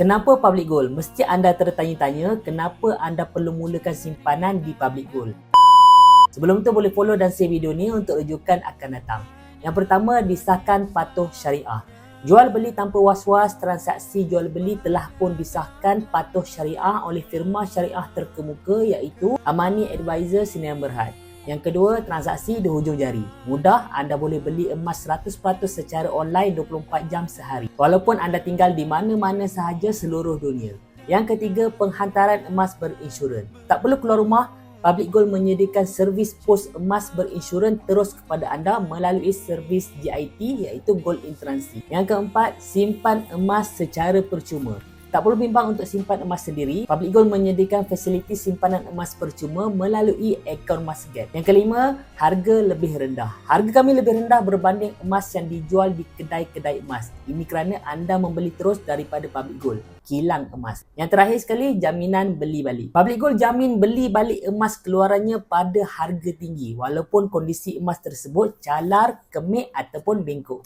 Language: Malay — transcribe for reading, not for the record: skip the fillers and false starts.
Kenapa Public Gold? Mesti anda tertanya-tanya kenapa anda perlu mulakan simpanan di Public Gold. Sebelum tu boleh follow dan share video ni untuk rujukan akan datang. Yang pertama, disahkan patuh syariah. Jual beli tanpa was-was, transaksi jual beli telah pun disahkan patuh syariah oleh firma syariah terkemuka iaitu Amani Advisor Sdn Bhd. Yang kedua, transaksi di hujung jari. Mudah, anda boleh beli emas 100% secara online 24 jam sehari. Walaupun anda tinggal di mana-mana sahaja seluruh dunia. Yang ketiga, penghantaran emas berinsurans. Tak perlu keluar rumah, Public Gold menyediakan servis pos emas berinsurans terus kepada anda melalui servis GIT iaitu Gold in Transit. Yang keempat, simpan emas secara percuma. Tak perlu bimbang untuk simpan emas sendiri. Public Gold menyediakan fasiliti simpanan emas percuma melalui akaun Masget. Yang kelima, harga lebih rendah. Harga kami lebih rendah berbanding emas yang dijual di kedai-kedai emas. Ini kerana anda membeli terus daripada Public Gold. Kilang emas. Yang terakhir sekali, jaminan beli balik. Public Gold jamin beli balik emas keluarannya pada harga tinggi walaupun kondisi emas tersebut calar, kemik ataupun bengkok.